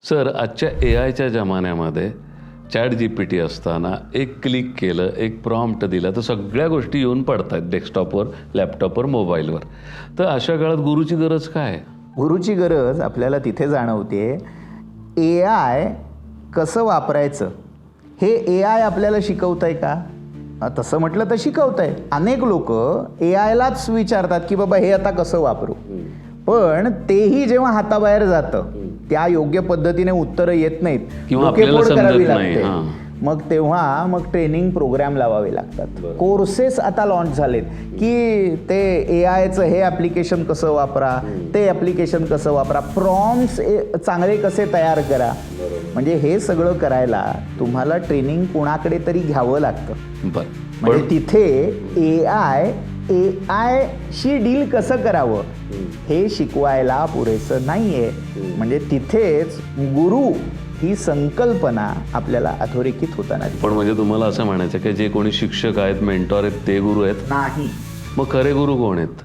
Sir, आजच्या AIच्या जमान्यामध्ये ChatGPT असताना एक क्लिक केलं, एक प्रॉम्प्ट दिला तर सगळ्या गोष्टी येऊन पडतात डेस्कटॉपवर, लॅपटॉपवर, मोबाईलवर. तर अशा काळात गुरुची गरज काय आहे? गुरुची गरज आपल्याला तिथे जाणवते, AI कसं वापरायचं हे AI आपल्याला शिकवत आहे का? तसं म्हटलं तर शिकवत आहे. अनेक लोक AIलाच विचारतात की बाबा हे आता कसं वापरू, पण तेही जेव्हा हाताबाहेर जातं त्या योग्य पद्धतीने उत्तरं येत नाहीत किंवा आपल्याला करावी समजत नाही. लागते. मग तेव्हा ट्रेनिंग प्रोग्राम लावावे लागतात. कोर्सेस आता लॉन्च झालेत की ते AIचं हे ॲप्लिकेशन कसं वापरा, ते ॲप्लिकेशन कसं वापरा, प्रॉम्प्ट्स चांगले कसे तयार करा. म्हणजे हे सगळं करायला तुम्हाला ट्रेनिंग कोणाकडे तरी घ्यावं लागतं. म्हणजे तिथे AIशी डील कसं करावं हे शिकवायला पुरेसं नाहीये. म्हणजे तिथेच गुरु ही संकल्पना आपल्याला अधोरेखित होताना पण म्हणजे तुम्हाला असं म्हणायचं की जे कोणी शिक्षक आहेत, मेंटॉर आहेत ते गुरु आहेत? नाही. मग खरे गुरु कोण आहेत?